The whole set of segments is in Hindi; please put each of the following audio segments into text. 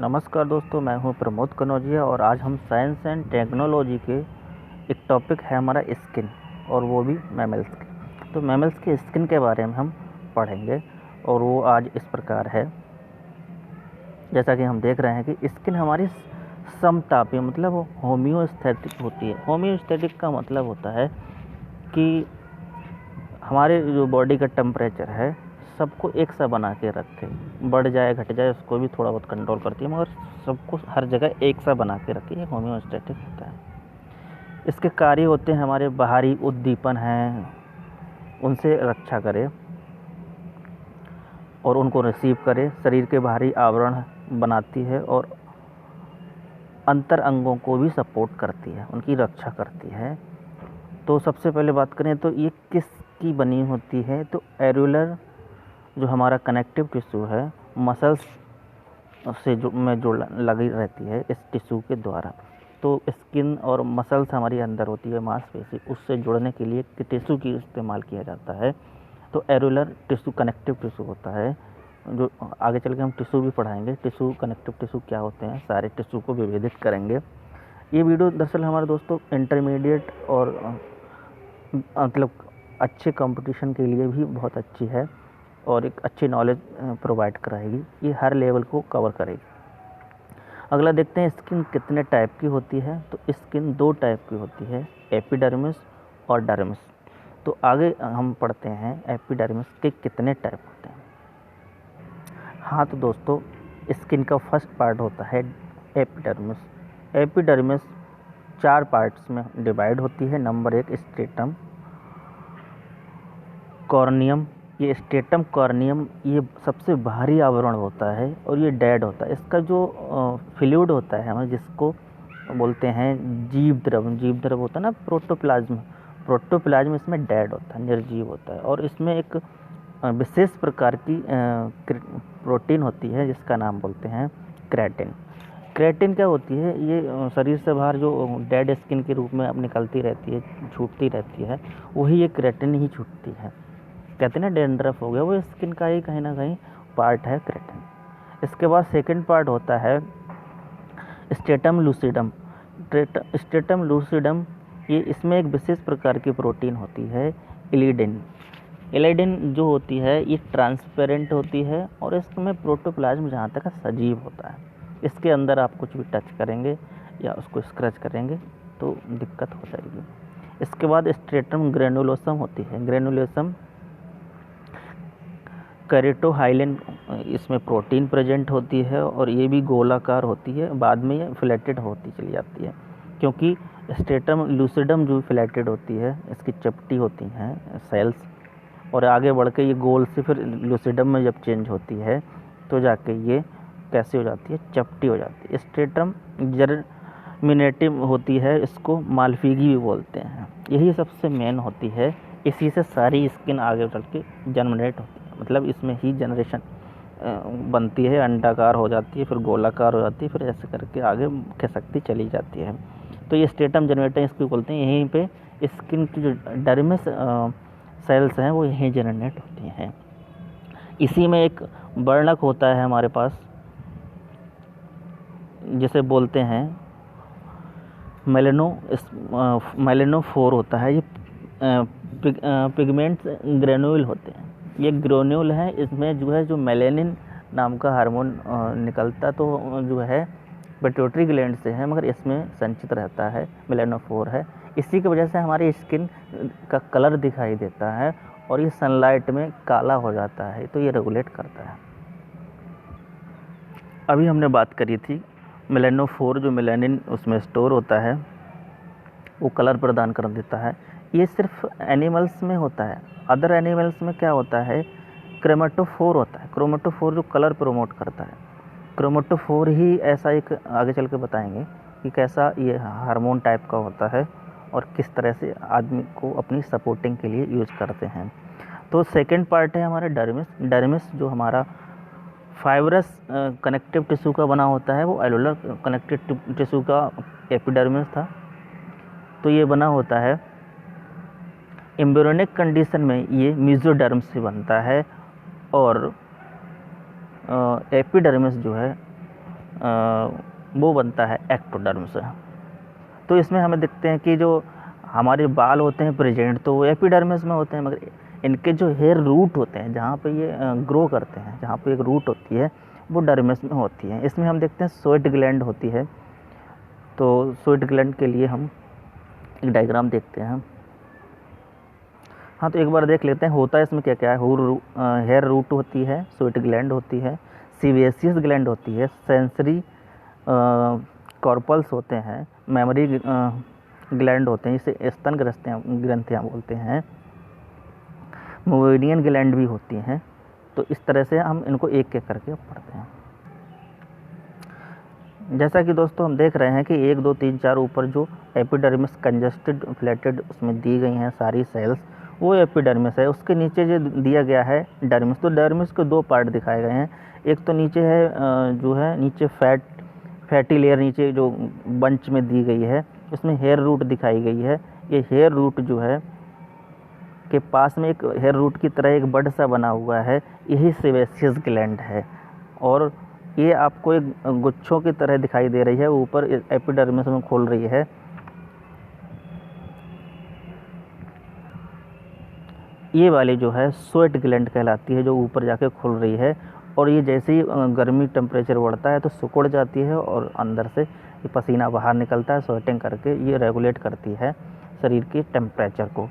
नमस्कार दोस्तों, मैं हूं प्रमोद कनौजिया और आज हम साइंस एंड टेक्नोलॉजी के एक टॉपिक है हमारा स्किन, और वो भी मैमल्स की। तो मैमल्स के स्किन के बारे में हम पढ़ेंगे और वो आज इस प्रकार है। जैसा कि हम देख रहे हैं कि स्किन हमारी समतापीय मतलब होम्योस्टैटिक होती है। होम्योस्टैटिक का मतलब होता है कि हमारे जो बॉडी का टेम्परेचर है सबको एक सा बना के रखे, बढ़ जाए घट जाए उसको भी थोड़ा बहुत कंट्रोल करती है, मगर सबको हर जगह एक सा बना के रखे, ये होम्योस्टैटिक होता है। इसके कार्य होते हैं हमारे बाहरी उद्दीपन हैं उनसे रक्षा करे और उनको रिसीव करे, शरीर के बाहरी आवरण बनाती है और अंतर अंगों को भी सपोर्ट करती है, उनकी रक्षा करती है। तो सबसे पहले बात करें तो ये किसकी बनी होती है, तो एरुलर जो हमारा कनेक्टिव टिश्यू है मसल्स से जो लगी रहती है इस टिश्यू के द्वारा। तो स्किन और मसल्स हमारी अंदर होती है मांसपेशी, उससे जुड़ने के लिए टिश्यू की इस्तेमाल किया जाता है। तो एरुलर टिश्यू कनेक्टिव टिश्यू होता है, जो आगे चल के हम टिश्यू भी पढ़ाएंगे। टिश्यू कनेक्टिव टिश्यू क्या होते हैं, सारे टिश्यू को विभेदित करेंगे। ये वीडियो दरअसल हमारे दोस्तों इंटरमीडिएट और मतलब अच्छे कंपटीशन के लिए भी बहुत अच्छी है और एक अच्छी नॉलेज प्रोवाइड कराएगी। ये हर लेवल को कवर करेगी। अगला देखते हैं स्किन कितने टाइप की होती है। तो स्किन दो टाइप की होती है, एपिडर्मिस और डर्मिस। तो आगे हम पढ़ते हैं एपिडर्मिस के कितने टाइप होते हैं। हाँ तो दोस्तों, स्किन का फर्स्ट पार्ट होता है एपिडर्मिस। एपिडर्मिस 4 पार्ट्स में डिवाइड होती है। Number 1 stratum corneum. ये स्ट्रेटम कॉर्नियम ये सबसे भारी आवरण होता है और ये डेड होता है। इसका जो फ्लूइड होता है हमें जिसको बोलते हैं जीव द्रव होता है ना, प्रोटोप्लाज्म इसमें डेड होता है, निर्जीव होता है। और इसमें एक विशेष प्रकार की प्रोटीन होती है जिसका नाम बोलते हैं क्रेटिन। क्रेटिन क्या होती है, ये शरीर से बाहर जो डेड स्किन के रूप में अब निकलती रहती है, छूटती रहती है, वही ये क्रेटिन ही छूटती है। कहते हैं ना डैंड्रफ हो गया, वो स्किन का ही कहीं ना कहीं पार्ट है क्रेटिन। इसके बाद सेकंड पार्ट होता है स्ट्रेटम लूसिडम। स्ट्रेटम लूसिडम ये इसमें एक विशेष प्रकार की प्रोटीन होती है इलिडिन। इलिडिन जो होती है ये ट्रांसपेरेंट होती है और इसमें प्रोटोप्लाज्म जहाँ तक सजीव होता है। इसके अंदर आप कुछ भी टच करेंगे या उसको स्क्रैच करेंगे तो दिक्कत हो जाएगी। इसके बाद स्ट्रेटम ग्रेनुलोसम होती है। ग्रेनुलोसम कैरोटोहाइलिन, इसमें प्रोटीन प्रेजेंट होती है और ये भी गोलाकार होती है। बाद में ये फ्लैटेड होती चली जाती है, क्योंकि स्ट्रेटम लूसिडम जो फ्लैटेड होती है इसकी चपटी होती हैं सेल्स, और आगे बढ़ के ये गोल से फिर लूसिडम में जब चेंज होती है तो जाके ये कैसे हो जाती है, चपटी हो जाती है। स्ट्रेटम जर्मिनेटिव होती है, इसको मालफिगी भी बोलते हैं। यही सबसे मेन होती है, इसी से सारी स्किन आगे चल के जर्मिनेट होती है, मतलब इसमें ही जनरेशन बनती है, अंडाकार हो जाती है, फिर गोलाकार हो जाती है, फिर ऐसे करके आगे खिसकती चली जाती है। तो ये स्ट्रेटम जनरेटर इसको बोलते हैं। यहीं पे स्किन की जो डर्मिस सेल्स हैं वो यहीं जनरेट होती हैं। इसी में एक वर्णक होता है हमारे पास जिसे बोलते हैं मेलेनोफोर होता है। ये पिगमेंट्स ग्रेन्यूल होते हैं। ये ग्रेन्यूल है, इसमें जो है जो मेलेनिन नाम का हार्मोन निकलता तो जो है पिट्यूटरी ग्लैंड से है, मगर इसमें संचित रहता है, मेलेनोफोर है। इसी की वजह से हमारी स्किन का कलर दिखाई देता है और ये सनलाइट में काला हो जाता है, तो ये रेगुलेट करता है। अभी हमने बात करी थी मेलेनोफोर, जो मेलानिन उसमें स्टोर होता है वो कलर प्रदान कर देता है। ये सिर्फ एनिमल्स में होता है। अदर एनिमल्स में क्या होता है, क्रोमेटोफोर होता है। क्रोमेटोफोर जो कलर प्रमोट करता है, क्रोमेटोफोर ही ऐसा एक आगे चल के बताएंगे कि कैसा ये हार्मोन टाइप का होता है और किस तरह से आदमी को अपनी सपोर्टिंग के लिए यूज़ करते हैं। तो सेकंड पार्ट है हमारा डर्मिस। डर्मिस जो हमारा फाइब्रस कनेक्टिव टिश्यू का बना होता है, वो एलुलर कनेक्टिव टिश्यू का एपिडर्मिस था। तो ये बना होता है एम्ब्रियोनिक कंडीशन में, ये मेसोडर्म से बनता है और एपिडर्मिस जो है वो बनता है एक्टोडर्मिस। तो इसमें हमें देखते हैं कि जो हमारे बाल होते हैं प्रेजेंट तो वो एपिडर्मिस में होते हैं, मगर इनके जो हेयर रूट होते हैं जहाँ पे ये ग्रो करते हैं, जहाँ पे एक रूट होती है वो डर्मिस में होती है। इसमें हम देखते हैं स्वेट ग्लैंड होती है। तो स्वेट ग्लैंड के लिए हम एक डायग्राम देखते हैं। हाँ, तो एक बार देख लेते हैं होता है इसमें क्या क्या है। हेयर रूट होती है, स्वेट ग्लैंड होती है, सीवेसियस ग्लैंड होती है, सेंसरी कॉर्पल्स होते हैं, मेमोरी ग्लैंड होते हैं, इसे स्तन ग्रंथियाँ बोलते हैं, मोवेडियन ग्लैंड भी होती हैं। तो इस तरह से हम इनको एक एक करके पढ़ते हैं। जैसा कि दोस्तों हम देख रहे हैं कि 1 2 3 4 ऊपर जो एपिडर्मिस कंजस्टेड फ्लैटेड उसमें दी गई हैं सारी सेल्स, वो एपिडर्मिस है। उसके नीचे जो दिया गया है डर्मिस, तो डर्मिस के 2 पार्ट दिखाए गए हैं। एक तो नीचे है जो है नीचे फैटी लेयर नीचे जो बंच में दी गई है, उसमें हेयर रूट दिखाई गई है। ये हेयर रूट जो है के पास में एक हेयर रूट की तरह एक बड सा बना हुआ है, यही सेबेसियस ग्लैंड है। और ये आपको एक गुच्छों की तरह दिखाई दे रही है, ऊपर एपिडर्मिस में खोल रही है। ये वाली जो है स्वेट ग्लैंड कहलाती है, जो ऊपर जाके खुल रही है। और ये जैसे ही गर्मी टेम्परेचर बढ़ता है तो सिकुड़ जाती है और अंदर से ये पसीना बाहर निकलता है, स्वेटिंग करके ये रेगुलेट करती है शरीर के टेम्परेचर को।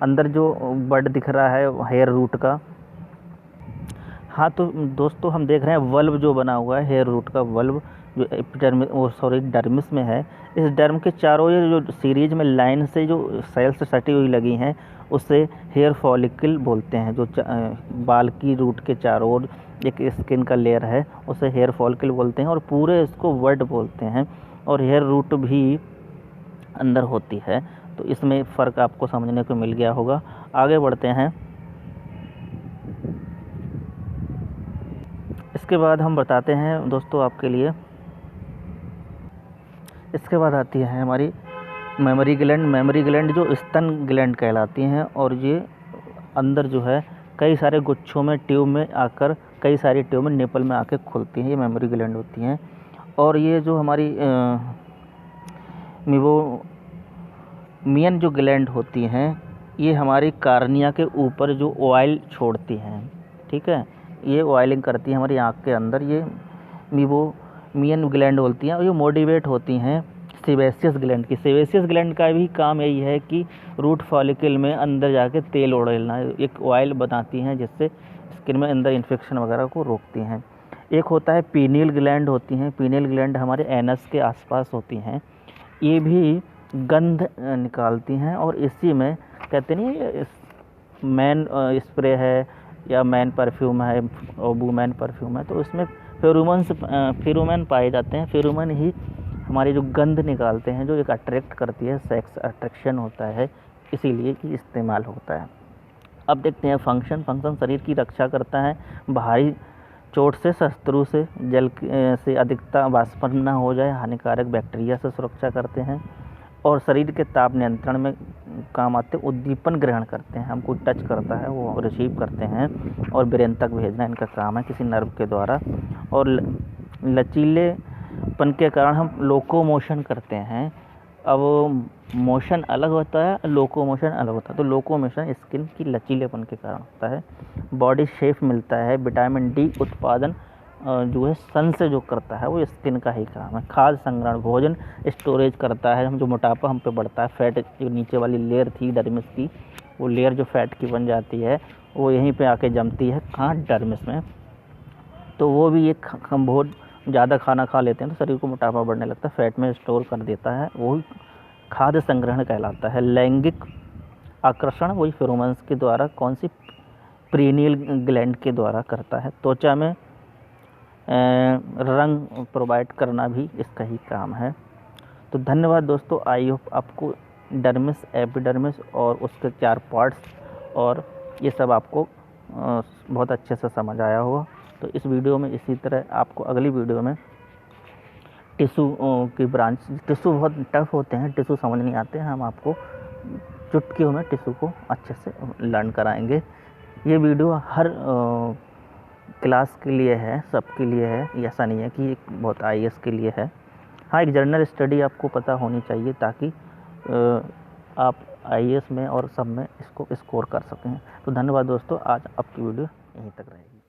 अंदर जो बड दिख रहा है हेयर रूट का, हाँ, तो दोस्तों हम देख रहे हैं वल्व जो बना हुआ है, हेयर रूट का वल्व जो डर्मिस में है। इस डर्म के चारों ये जो सीरीज में लाइन से जो सेल्स सटी हुई लगी हैं उसे हेयर फॉलिकल बोलते हैं। जो बाल की रूट के चारों ओर एक स्किन का लेयर है उसे हेयर फॉलिकल बोलते हैं, और पूरे इसको वर्ड बोलते हैं। और हेयर रूट भी अंदर होती है। तो इसमें फ़र्क आपको समझने को मिल गया होगा। आगे बढ़ते हैं। इसके बाद हम बताते हैं दोस्तों आपके लिए, इसके बाद आती है हमारी मेमोरी ग्लैंड। मेमोरी ग्लैंड जो स्तन ग्लैंड कहलाती हैं, और ये अंदर जो है कई सारे गुच्छों में ट्यूब में आकर कई सारी ट्यूब में निपल में आके खुलती हैं, ये मेमोरी ग्लैंड होती हैं। और ये जो हमारी मियन जो ग्लैंड होती हैं ये हमारी कार्निया के ऊपर जो ऑयल छोड़ती हैं, ठीक है, ये ऑयलिंग करती है हमारी आँख के अंदर, ये मियन ग्लैंड होती हैं। और ये मोटिवेट होती हैं सेबेसियस ग्लैंड की। सेबेसियस ग्लैंड का भी काम यही है कि रूट फॉलिकल में अंदर जाके तेल उड़ेलना, एक ऑयल बनाती हैं जिससे स्किन में अंदर इन्फेक्शन वगैरह को रोकती हैं। एक होता है पीनियल ग्लैंड होती हैं। पीनियल ग्लैंड हमारे एनस के आसपास होती हैं, ये भी गंध निकालती हैं। और इसी में कहते नहीं मैन स्प्रे है या मैन परफ्यूम है, वुमेन परफ्यूम है, तो उसमें फेरोमोन पाए जाते हैं। फेरोमोन ही हमारी जो गंध निकालते हैं, जो एक अट्रैक्ट करती है, सेक्स अट्रैक्शन होता है, इसीलिए कि इस्तेमाल होता है। अब देखते हैं फंक्शन शरीर की रक्षा करता है, बाहरी चोट से, शत्रु से, जल से अधिकता वाष्पन न हो जाए, हानिकारक बैक्टीरिया से सुरक्षा करते हैं। और शरीर के ताप नियंत्रण में काम आते हैं। उद्दीपन ग्रहण करते हैं, हमको टच करता है वो रिसीव करते हैं, और ब्रेन तक भेजना इनका काम है किसी नर्व के द्वारा। और लचीलेपन के कारण हम लोकोमोशन करते हैं। अब मोशन अलग होता है, लोकोमोशन अलग होता है। तो लोकोमोशन स्किन की लचीलेपन के कारण होता है। बॉडी शेप मिलता है। विटामिन डी उत्पादन जो है सन से जो करता है वो स्किन का ही काम है। खाद्य संग्रहण, भोजन स्टोरेज करता है। हम जो मोटापा हम पे बढ़ता है, फैट जो नीचे वाली लेयर थी डर्मिस की, वो लेयर जो फैट की बन जाती है वो यहीं पे आके जमती है, कहाँ, डर्मिस में। तो वो भी एक हम बहुत ज़्यादा खाना खा लेते हैं तो शरीर को मोटापा बढ़ने लगता है, फैट में स्टोर कर देता है, वही खाद्य संग्रहण कहलाता है। लैंगिक आकर्षण वही फेरोमोन्स के द्वारा, कौन सी, पीनियल ग्लैंड के द्वारा करता है। त्वचा में रंग प्रोवाइड करना भी इसका ही काम है। तो धन्यवाद दोस्तों। आई होप आपको डर्मिस, एपिडर्मिस और उसके 4 पार्ट्स और ये सब आपको बहुत अच्छे से समझ आया होगा। तो इस वीडियो में इसी तरह आपको अगली वीडियो में टिश्यू की ब्रांच, टिश्यू बहुत टफ होते हैं, टिश्यू समझ नहीं आते हैं, हम आपको चुटकियों में टिश्यू को अच्छे से लर्न कराएंगे। ये वीडियो हर क्लास के लिए है, सबके लिए है, ऐसा नहीं है कि बहुत आईएएस के लिए है। हाँ, एक जनरल स्टडी आपको पता होनी चाहिए ताकि आप आईएएस में और सब में इसको स्कोर कर सकें। तो धन्यवाद दोस्तों, आज आपकी वीडियो यहीं तक रहेगी।